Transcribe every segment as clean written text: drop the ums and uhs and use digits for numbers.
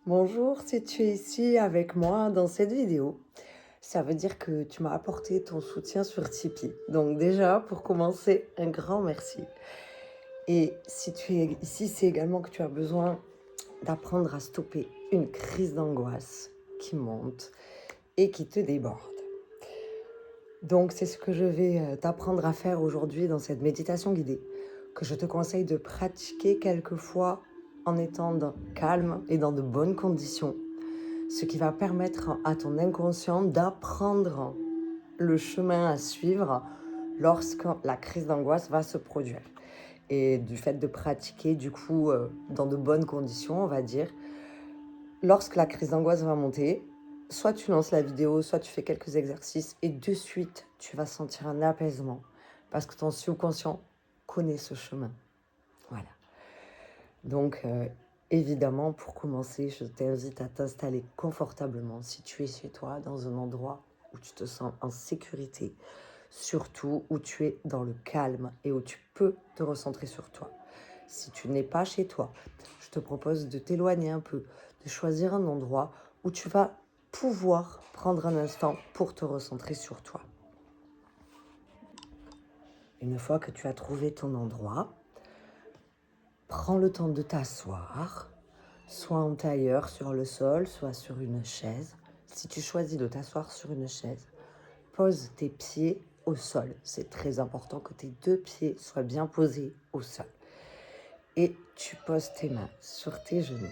Bonjour, si tu es ici avec moi dans cette vidéo, ça veut dire que tu m'as apporté ton soutien sur Tipeee. Donc déjà, pour commencer, un grand merci. Et si tu es ici, c'est également que tu as besoin d'apprendre à stopper une crise d'angoisse qui monte et qui te déborde. Donc c'est ce que je vais t'apprendre à faire aujourd'hui dans cette méditation guidée, que je te conseille de pratiquer quelquefois en étant calme et dans de bonnes conditions, ce qui va permettre à ton inconscient d'apprendre le chemin à suivre lorsque la crise d'angoisse va se produire. Et du fait de pratiquer, du coup, dans de bonnes conditions, on va dire, lorsque la crise d'angoisse va monter, soit tu lances la vidéo, soit tu fais quelques exercices et de suite, tu vas sentir un apaisement parce que ton subconscient connaît ce chemin. Voilà. Donc, évidemment, pour commencer, je t'invite à t'installer confortablement si tu es chez toi, dans un endroit où tu te sens en sécurité, surtout où tu es dans le calme et où tu peux te recentrer sur toi. Si tu n'es pas chez toi, je te propose de t'éloigner un peu, de choisir un endroit où tu vas pouvoir prendre un instant pour te recentrer sur toi. Une fois que tu as trouvé ton endroit, prends le temps de t'asseoir, soit en tailleur sur le sol, soit sur une chaise. Si tu choisis de t'asseoir sur une chaise, pose tes pieds au sol. C'est très important que tes deux pieds soient bien posés au sol. Et tu poses tes mains sur tes genoux.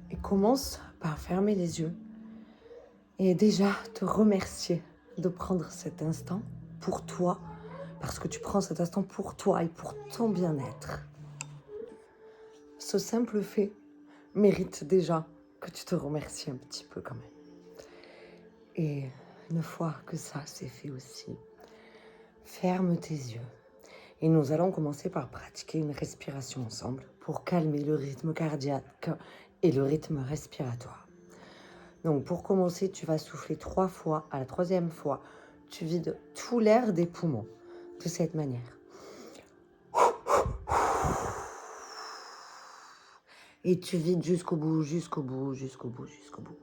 Et commence par fermer les yeux et déjà te remercier de prendre cet instant pour toi, parce que tu prends cet instant pour toi et pour ton bien-être. Ce simple fait mérite déjà que tu te remercies un petit peu quand même. Et une fois que ça c'est fait aussi, ferme tes yeux. Et nous allons commencer par pratiquer une respiration ensemble pour calmer le rythme cardiaque et le rythme respiratoire. Donc pour commencer, tu vas souffler 3 fois. À la 3e fois, tu vides tout l'air des poumons de cette manière. Et tu vides jusqu'au bout, jusqu'au bout, jusqu'au bout, jusqu'au bout.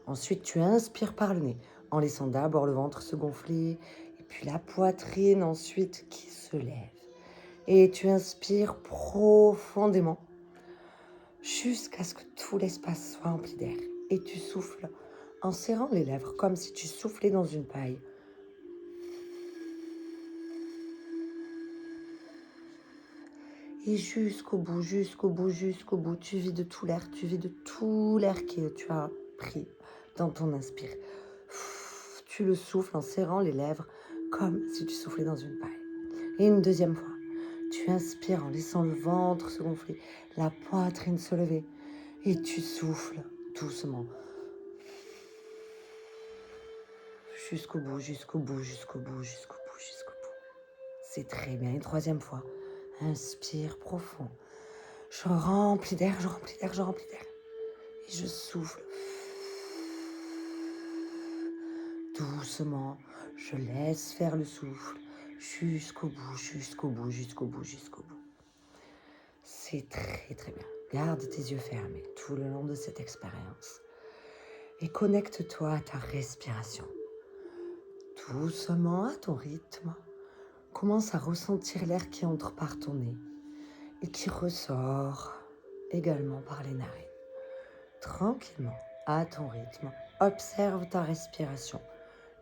Ensuite, tu inspires par le nez en laissant d'abord le ventre se gonfler et puis la poitrine ensuite qui se lève. Et tu inspires profondément jusqu'à ce que tout l'espace soit rempli d'air. Et tu souffles en serrant les lèvres comme si tu soufflais dans une paille. Et jusqu'au bout, jusqu'au bout, jusqu'au bout, tu vides tout l'air, que tu as pris dans ton inspire. Tu le souffles en serrant les lèvres comme si tu soufflais dans une paille. Et une 2e fois, tu inspires en laissant le ventre se gonfler, la poitrine se lever et tu souffles doucement. Jusqu'au bout, jusqu'au bout, jusqu'au bout, jusqu'au bout, jusqu'au bout. C'est très bien. Une 3e fois, inspire profond. Je remplis d'air, je remplis d'air, je remplis d'air. Et je souffle. Doucement, je laisse faire le souffle jusqu'au bout, jusqu'au bout, jusqu'au bout, jusqu'au bout. C'est très très bien. Garde tes yeux fermés tout le long de cette expérience et connecte-toi à ta respiration. Doucement, à ton rythme, commence à ressentir l'air qui entre par ton nez et qui ressort également par les narines. Tranquillement, à ton rythme, observe ta respiration.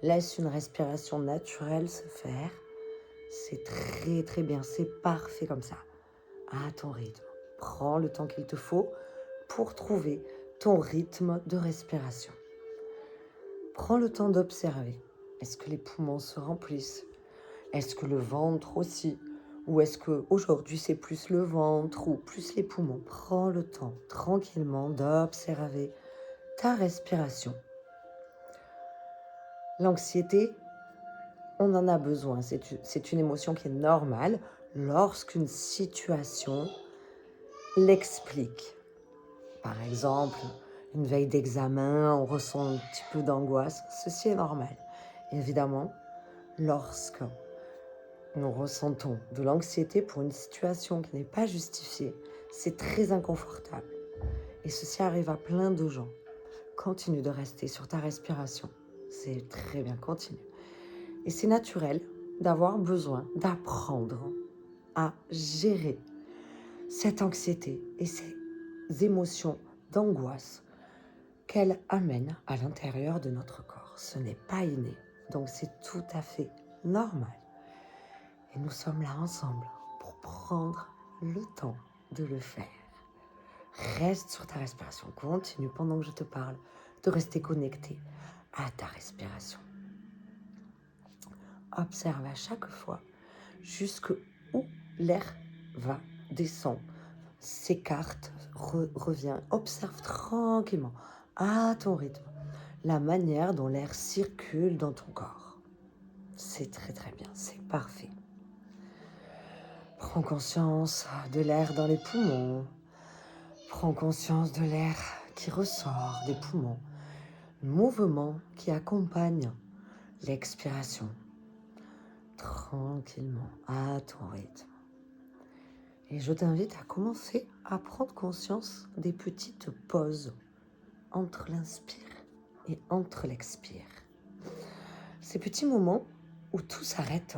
Laisse une respiration naturelle se faire. C'est très très bien, c'est parfait comme ça. À ton rythme. Prends le temps qu'il te faut pour trouver ton rythme de respiration. Prends le temps d'observer. Est-ce que les poumons se remplissent? Est-ce que le ventre aussi? Ou est-ce qu'aujourd'hui c'est plus le ventre ou plus les poumons? Prends le temps tranquillement d'observer ta respiration. L'anxiété, on en a besoin. C'est une émotion qui est normale lorsqu'une situation l'explique. Par exemple, une veille d'examen, on ressent un petit peu d'angoisse. Ceci est normal. Évidemment, lorsque nous ressentons de l'anxiété pour une situation qui n'est pas justifiée, C'est très inconfortable. Et ceci arrive à plein de gens. Continue de rester sur ta respiration. C'est très bien, continue. Et c'est naturel d'avoir besoin d'apprendre à gérer cette anxiété et ces émotions d'angoisse qu'elle amène à l'intérieur de notre corps. Ce n'est pas inné, donc c'est tout à fait normal. Et nous sommes là ensemble pour prendre le temps de le faire. Reste sur ta respiration, continue pendant que je te parle de rester connecté à ta respiration. Observe à chaque fois jusqu'où l'air va, descend, s'écarte, revient. Observe tranquillement, à ton rythme, la manière dont l'air circule dans ton corps. C'est très très bien, c'est parfait. Prends conscience de l'air dans les poumons. Prends conscience de l'air qui ressort des poumons. Mouvement qui accompagne l'expiration. Tranquillement, à ton rythme. Et je t'invite à commencer à prendre conscience des petites pauses entre l'inspire et entre l'expire. Ces petits moments où tout s'arrête.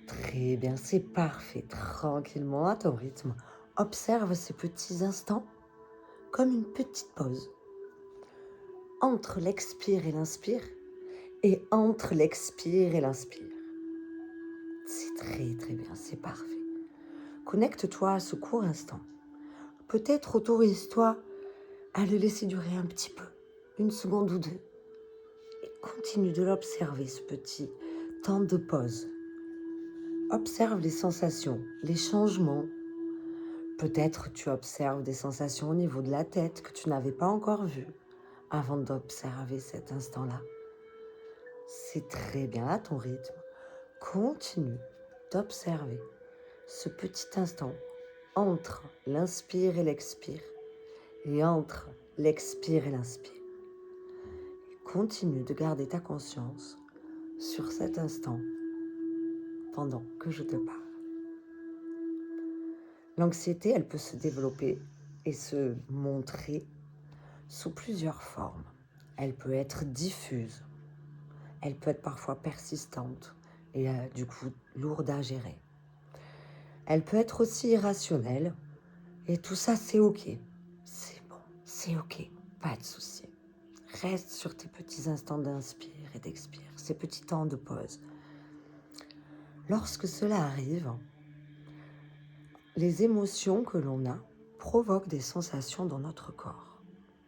Très bien, c'est parfait. Tranquillement, à ton rythme. Observe ces petits instants comme une petite pause. Entre l'expire et l'inspire, et entre l'expire et l'inspire. C'est très très bien, c'est parfait. Connecte-toi à ce court instant. Peut-être autorise-toi à le laisser durer un petit peu, 1 seconde ou 2. Et continue de l'observer, ce petit temps de pause. Observe les sensations, les changements. Peut-être tu observes des sensations au niveau de la tête que tu n'avais pas encore vues avant d'observer cet instant-là. C'est très bien, à ton rythme. Continue d'observer ce petit instant entre l'inspire et l'expire et entre l'expire et l'inspire. Et continue de garder ta conscience sur cet instant pendant que je te parle. L'anxiété, elle peut se développer et se montrer sous plusieurs formes. Elle peut être diffuse, elle peut être parfois persistante et du coup lourde à gérer. Elle peut être aussi irrationnelle et tout ça c'est ok. C'est bon, c'est ok, pas de souci. Reste sur tes petits instants d'inspire et d'expire, ces petits temps de pause. Lorsque cela arrive, les émotions que l'on a provoquent des sensations dans notre corps.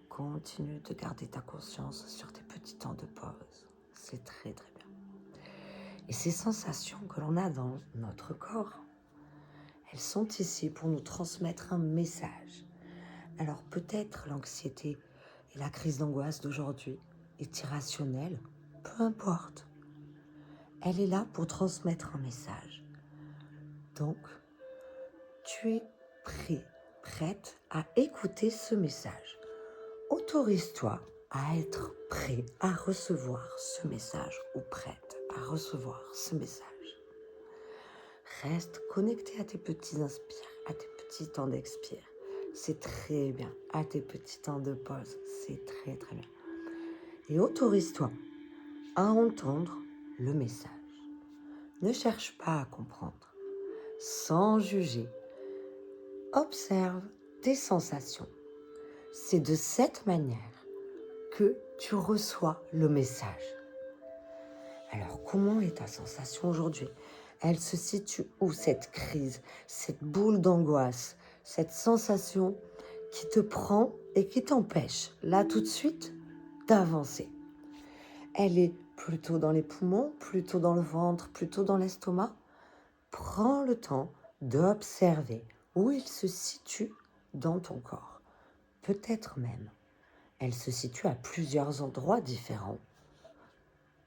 Continue de garder ta conscience sur tes petits temps de pause. C'est très très bien. Et ces sensations que l'on a dans notre corps, elles sont ici pour nous transmettre un message. Alors peut-être l'anxiété et la crise d'angoisse d'aujourd'hui est irrationnelle, peu importe. Elle est là pour transmettre un message. Donc, tu es prêt, prête à écouter ce message. Autorise-toi à être prêt à recevoir ce message ou prête à recevoir ce message. Reste connecté à tes petits inspires, à tes petits temps d'expire. C'est très bien. À tes petits temps de pause, c'est très très bien. Et autorise-toi à entendre le message. Ne cherche pas à comprendre. Sans juger, observe tes sensations. C'est de cette manière que tu reçois le message. Alors, comment est ta sensation aujourd'hui ? Elle se situe où, cette crise, cette boule d'angoisse, cette sensation qui te prend et qui t'empêche, là tout de suite, d'avancer ? Elle est plutôt dans les poumons, plutôt dans le ventre, plutôt dans l'estomac ? Prends le temps d'observer où il se situe dans ton corps. Peut-être même, elle se situe à plusieurs endroits différents.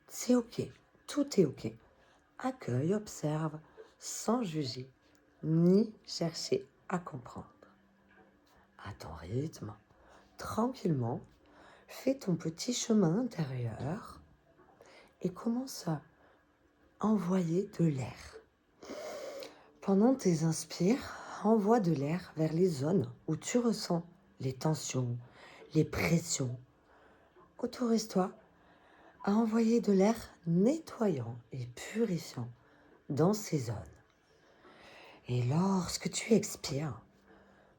C'est ok, tout est ok. Accueille, observe, sans juger, ni chercher à comprendre. À ton rythme, tranquillement, fais ton petit chemin intérieur et commence à envoyer de l'air. Pendant tes inspires, envoie de l'air vers les zones où tu ressens les tensions, les pressions. Autorise-toi à envoyer de l'air nettoyant et purifiant dans ces zones. Et lorsque tu expires,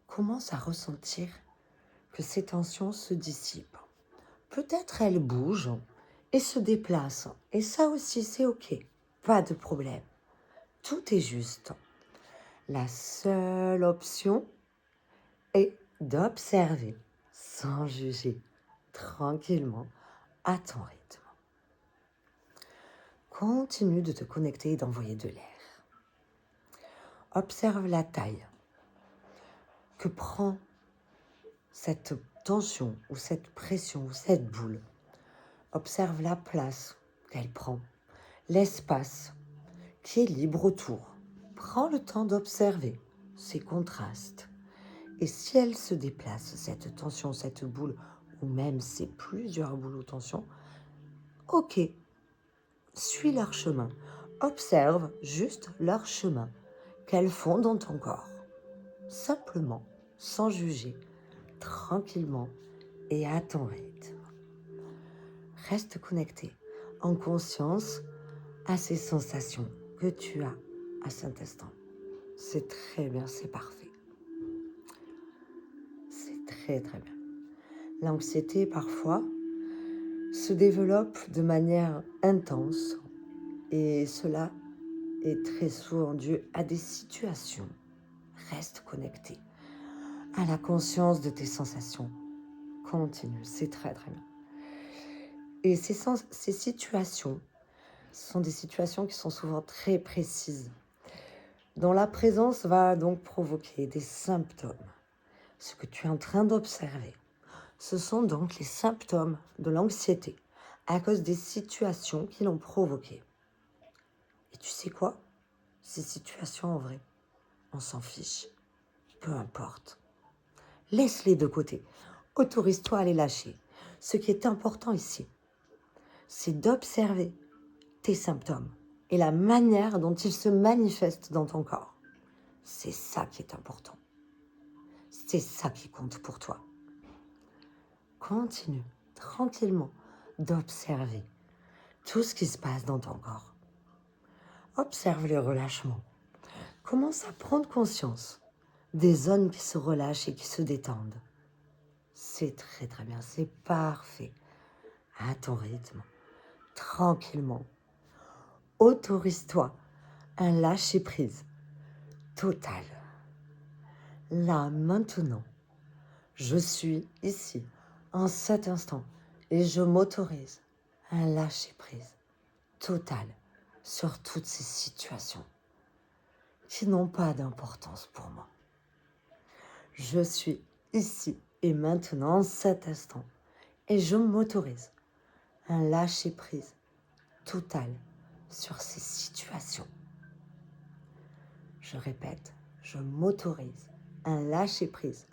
commence à ressentir que ces tensions se dissipent. Peut-être elles bougent et se déplacent. Et ça aussi, c'est OK. Pas de problème. Tout est juste. La seule option est d'observer sans juger, tranquillement, à ton rythme. Continue de te connecter et d'envoyer de l'air. Observe la taille que prend cette tension ou cette pression ou cette boule. Observe la place qu'elle prend, l'espace qui est libre autour. Prends le temps d'observer ces contrastes. Et si elle se déplace, cette tension, cette boule, ou même c'est plusieurs boules ou tensions, OK, suis leur chemin. Observe juste leur chemin qu'elles font dans ton corps. Simplement, sans juger, tranquillement et à ton rythme. Reste connecté en conscience à ces sensations que tu as à cet instant. C'est très bien, c'est parfait. C'est très très bien. L'anxiété parfois se développe de manière intense et cela est très souvent dû à des situations. Reste connecté à la conscience de tes sensations. Continue, c'est très très bien. Et ces situations sont des situations qui sont souvent très précises, dont la présence va donc provoquer des symptômes. Ce que tu es en train d'observer, ce sont donc les symptômes de l'anxiété à cause des situations qui l'ont provoqué. Et tu sais quoi? Ces situations, en vrai, on s'en fiche. Peu importe. Laisse-les de côté. Autorise-toi à les lâcher. Ce qui est important ici, c'est d'observer tes symptômes et la manière dont ils se manifestent dans ton corps. C'est ça qui est important. C'est ça qui compte pour toi. Continue tranquillement d'observer tout ce qui se passe dans ton corps. Observe le relâchement. Commence à prendre conscience des zones qui se relâchent et qui se détendent. C'est très très bien, c'est parfait. À ton rythme, tranquillement. Autorise-toi un lâcher-prise total. Là, maintenant, je suis ici, en cet instant, et je m'autorise un lâcher-prise total sur toutes ces situations qui n'ont pas d'importance pour moi. Je suis ici et maintenant, en cet instant, et je m'autorise un lâcher-prise total sur ces situations. Je répète, je m'autorise un lâcher-prise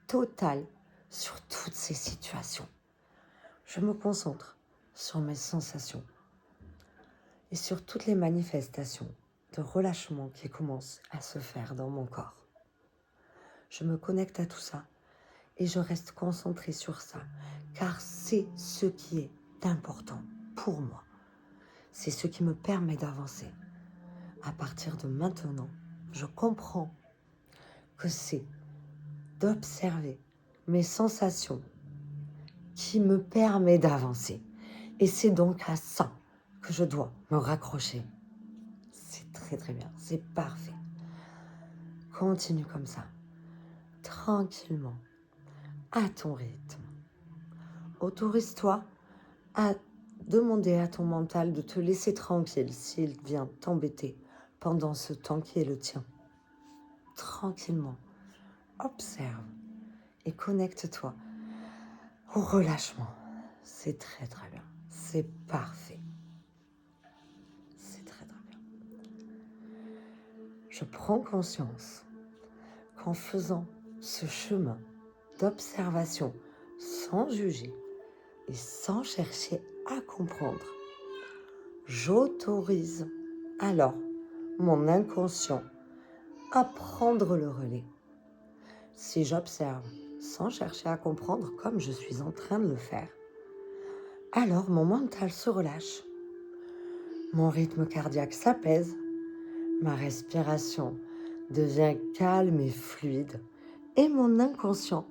total sur toutes ces situations. Je me concentre sur mes sensations et sur toutes les manifestations de relâchement qui commencent à se faire dans mon corps. Je me connecte à tout ça et je reste concentrée sur ça, car c'est ce qui est important pour moi. C'est ce qui me permet d'avancer. À partir de maintenant, je comprends que c'est d'observer mes sensations qui me permet d'avancer. Et c'est donc à ça que je dois me raccrocher. C'est très très bien, c'est parfait. Continue comme ça, tranquillement, à ton rythme. Autorise-toi à demander à ton mental de te laisser tranquille s'il vient t'embêter pendant ce temps qui est le tien. Tranquillement, observe et connecte-toi au relâchement. C'est très très bien, c'est parfait. C'est très très bien. Je prends conscience qu'en faisant ce chemin d'observation sans juger et sans chercher à comprendre, j'autorise alors mon inconscient à prendre le relais. Si j'observe sans chercher à comprendre comme je suis en train de le faire, alors mon mental se relâche, mon rythme cardiaque s'apaise, ma respiration devient calme et fluide et mon inconscient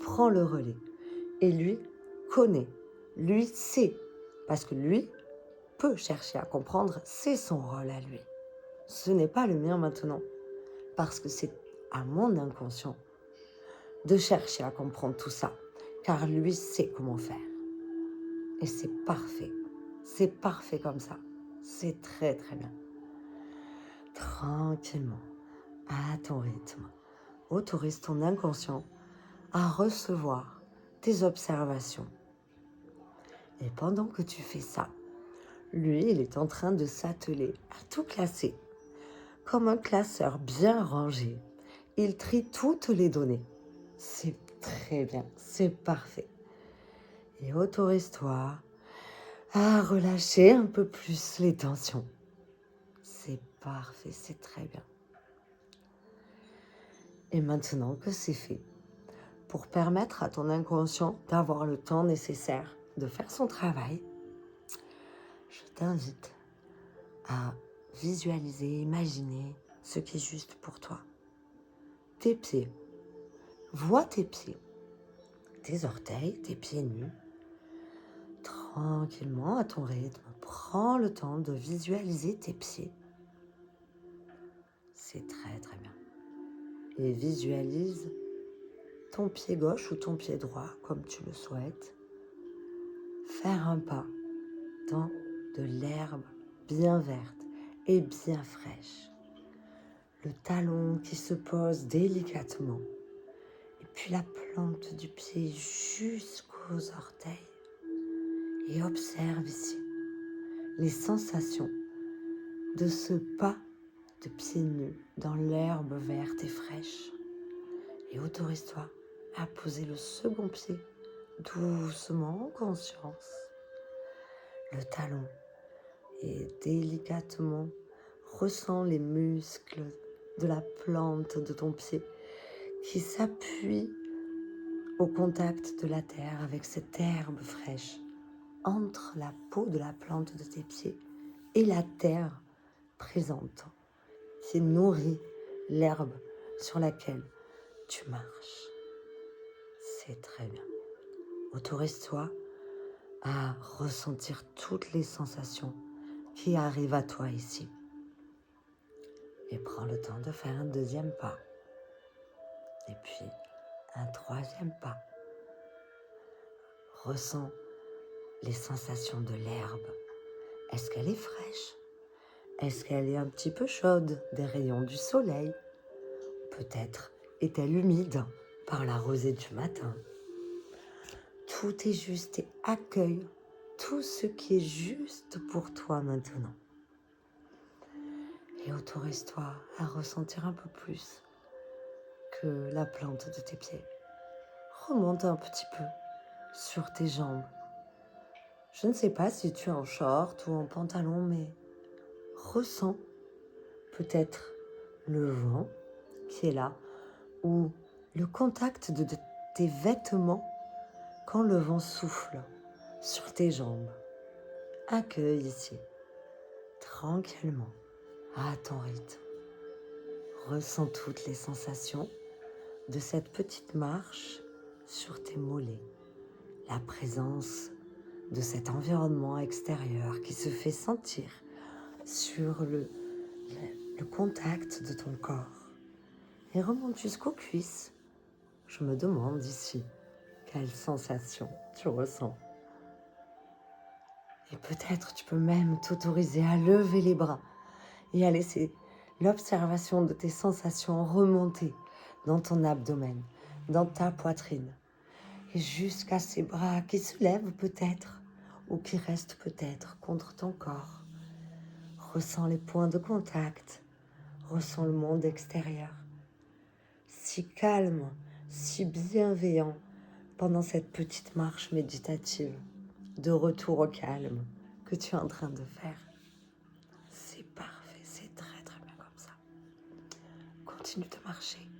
prend le relais. Et lui connaît, lui sait, parce que lui peut chercher à comprendre, c'est son rôle à lui. Ce n'est pas le mien maintenant, parce que c'est à mon inconscient de chercher à comprendre tout ça, car lui sait comment faire. Et c'est parfait comme ça, c'est très très bien. Tranquillement, à ton rythme, autorise ton inconscient à recevoir tes observations. Et pendant que tu fais ça, lui, il est en train de s'atteler à tout classer. Comme un classeur bien rangé, il trie toutes les données. C'est très bien, c'est parfait. Et autorise-toi à relâcher un peu plus les tensions. C'est parfait, c'est très bien. Et maintenant que c'est fait, pour permettre à ton inconscient d'avoir le temps nécessaire de faire son travail, je t'invite à visualiser, imaginer ce qui est juste pour toi. Tes pieds. Vois tes pieds, tes orteils, tes pieds nus. Tranquillement, à ton rythme, prends le temps de visualiser tes pieds. C'est très très bien. Et visualise ton pied gauche ou ton pied droit, comme tu le souhaites. Faire un pas dans de l'herbe bien verte et bien fraîche. Le talon qui se pose délicatement. Et puis la plante du pied jusqu'aux orteils. Et observe ici les sensations de ce pas de pieds nus dans l'herbe verte et fraîche. Et autorise-toi à poser le second pied doucement en conscience. Le talon et délicatement ressens les muscles de la plante de ton pied qui s'appuient au contact de la terre avec cette herbe fraîche entre la peau de la plante de tes pieds et la terre présente qui nourrit l'herbe sur laquelle tu marches. C'est très bien. Autorise-toi à ressentir toutes les sensations qui arrivent à toi ici. Et prends le temps de faire un deuxième pas. Et puis un troisième pas. Ressens les sensations de l'herbe. Est-ce qu'elle est fraîche? Est-ce qu'elle est un petit peu chaude des rayons du soleil? Peut-être est-elle humide par la rosée du matin? Tout est juste et accueille tout ce qui est juste pour toi maintenant. Et autorise-toi à ressentir un peu plus que la plante de tes pieds. Remonte un petit peu sur tes jambes. Je ne sais pas si tu es en short ou en pantalon, mais ressens peut-être le vent qui est là ou le contact de tes vêtements quand le vent souffle sur tes jambes. Accueille ici, tranquillement, à ton rythme. Ressens toutes les sensations de cette petite marche sur tes mollets. La présence de cet environnement extérieur qui se fait sentir sur le contact de ton corps. Et remonte jusqu'aux cuisses. Je me demande ici, quelle sensation tu ressens. Et peut-être tu peux même t'autoriser à lever les bras et à laisser l'observation de tes sensations remonter dans ton abdomen, dans ta poitrine, et jusqu'à ces bras qui se lèvent peut-être ou qui restent peut-être contre ton corps. Ressens les points de contact, ressens le monde extérieur, si calme, si bienveillant pendant cette petite marche méditative de retour au calme que tu es en train de faire. C'est parfait, c'est très très bien comme ça. continue de marcher,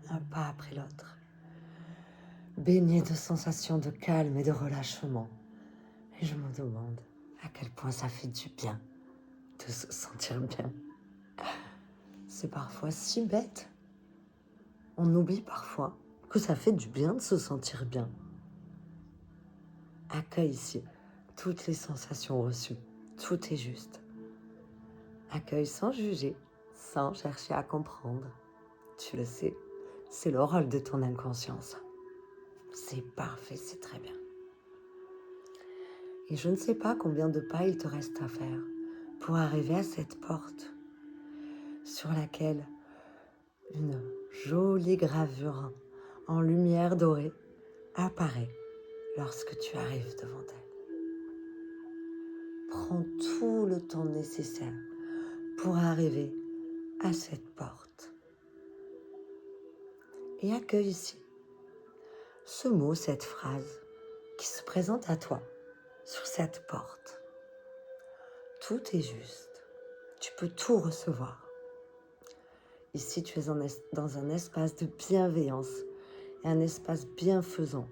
un pas après l'autre, baigné de sensations de calme et de relâchement. Et je me demande à quel point ça fait du bien de se sentir bien. C'est parfois si bête. On oublie parfois que ça fait du bien de se sentir bien. Accueille ici toutes les sensations reçues. Tout est juste. Accueille sans juger, sans chercher à comprendre. Tu le sais, c'est le rôle de ton inconscience. C'est parfait, c'est très bien. Et je ne sais pas combien de pas il te reste à faire pour arriver à cette porte sur laquelle une jolie gravure en lumière dorée apparaît lorsque tu arrives devant elle. Prends tout le temps nécessaire pour arriver à cette porte. Et accueille ici ce mot, cette phrase qui se présente à toi sur cette porte. Tout est juste. Tu peux tout recevoir. Ici, tu es dans un espace de bienveillance et un espace bienfaisant.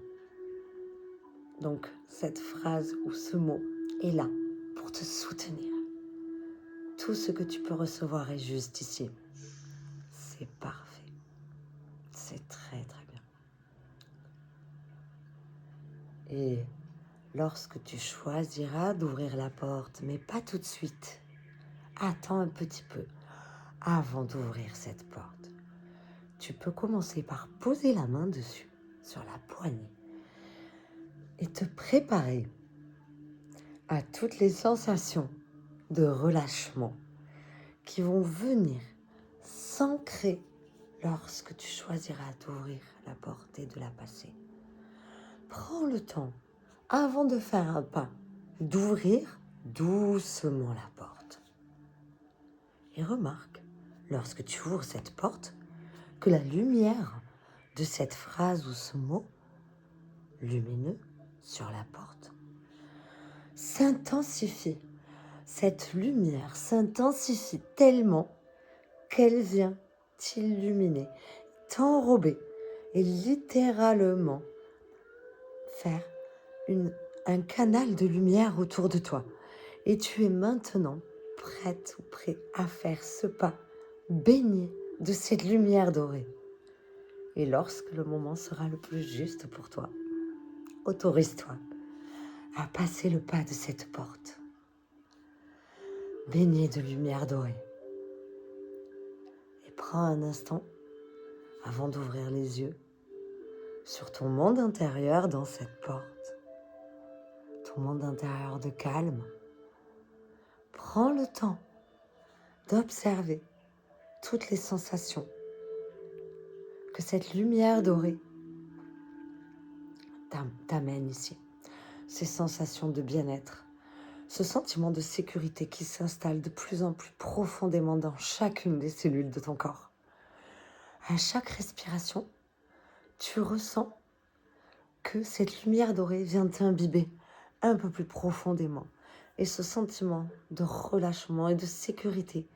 Donc, cette phrase ou ce mot est là pour te soutenir. Tout ce que tu peux recevoir est juste ici. C'est parfait. C'est très, très bien. Et lorsque tu choisiras d'ouvrir la porte, mais pas tout de suite, attends un petit peu avant d'ouvrir cette porte. Tu peux commencer par poser la main dessus, sur la poignée, et te préparer à toutes les sensations de relâchement qui vont venir s'ancrer lorsque tu choisiras d'ouvrir la porte et de la passer. Prends le temps, avant de faire un pas, d'ouvrir doucement la porte. Et remarque, lorsque tu ouvres cette porte, que la lumière de cette phrase ou ce mot lumineux sur la porte s'intensifie. Cette lumière s'intensifie tellement qu'elle vient t'illuminer, t'enrober et littéralement faire un canal de lumière autour de toi. Et tu es maintenant prête ou prêt à faire ce pas baigné de cette lumière dorée. Et lorsque le moment sera le plus juste pour toi, autorise-toi à passer le pas de cette porte, baignée de lumière dorée. Et prends un instant avant d'ouvrir les yeux sur ton monde intérieur dans cette porte, ton monde intérieur de calme. Prends le temps d'observer toutes les sensations que cette lumière dorée t'amène ici. Ces sensations de bien-être, ce sentiment de sécurité qui s'installe de plus en plus profondément dans chacune des cellules de ton corps. À chaque respiration, tu ressens que cette lumière dorée vient t'imbiber un peu plus profondément. Et ce sentiment de relâchement et de sécurité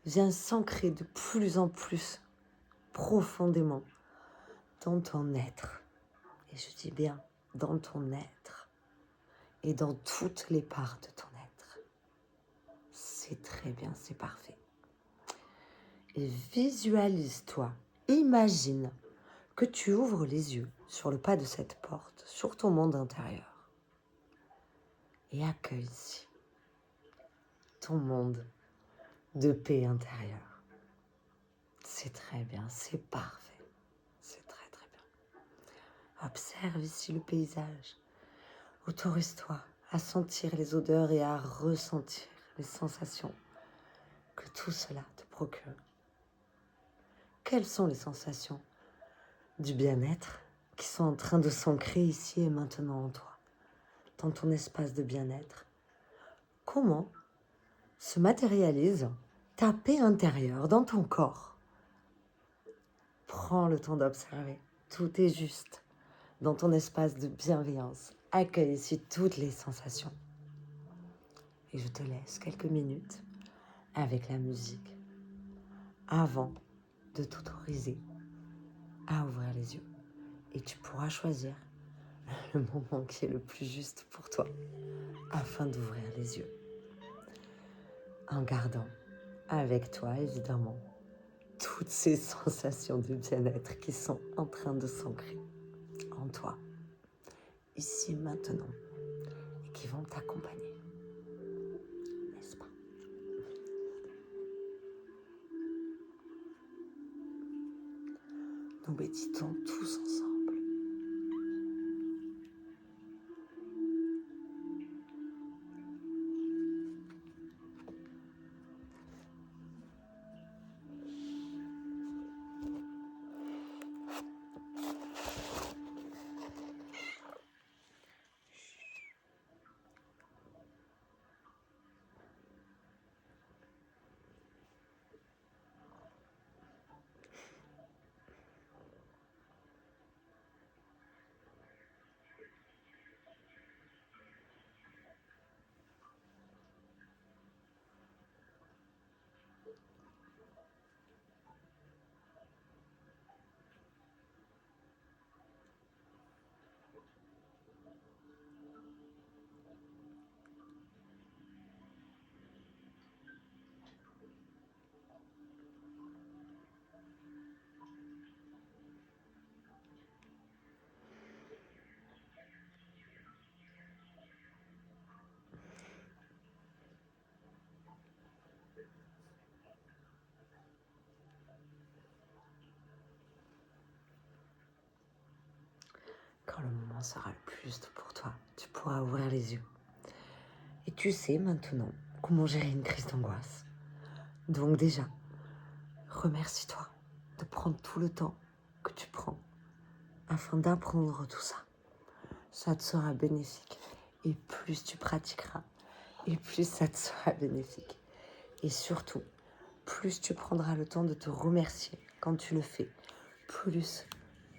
vient s'ancrer de plus en plus profondément dans ton être. Et je dis bien dans ton être et dans toutes les parts de ton être. C'est très bien, c'est parfait. Et visualise-toi, imagine que tu ouvres les yeux sur le pas de cette porte, sur ton monde intérieur. Et accueille ici ton monde de paix intérieure. C'est très bien, c'est parfait. C'est très très bien. Observe ici le paysage. Autorise-toi à sentir les odeurs et à ressentir les sensations que tout cela te procure. Quelles sont les sensations du bien-être qui sont en train de s'ancrer ici et maintenant en toi, dans ton espace de bien-être? Comment se matérialise ta paix intérieure dans ton corps? Prends le temps d'observer. Tout est juste dans ton espace de bienveillance. Accueille ici toutes les sensations. Et je te laisse quelques minutes avec la musique avant de t'autoriser à ouvrir les yeux. Et tu pourras choisir le moment qui est le plus juste pour toi afin d'ouvrir les yeux. En gardant avec toi, évidemment, toutes ces sensations de bien-être qui sont en train de s'ancrer en toi, ici maintenant, et qui vont t'accompagner, n'est-ce pas? Nous méditons tous ensemble. Quand le moment sera le plus juste pour toi, tu pourras ouvrir les yeux. Et tu sais maintenant comment gérer une crise d'angoisse. Donc déjà, remercie-toi de prendre tout le temps que tu prends afin d'apprendre tout ça. Ça te sera bénéfique. Et plus tu pratiqueras, et plus ça te sera bénéfique. Et surtout, plus tu prendras le temps de te remercier quand tu le fais, plus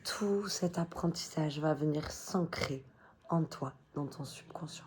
tout cet apprentissage va venir s'ancrer en toi, dans ton subconscient.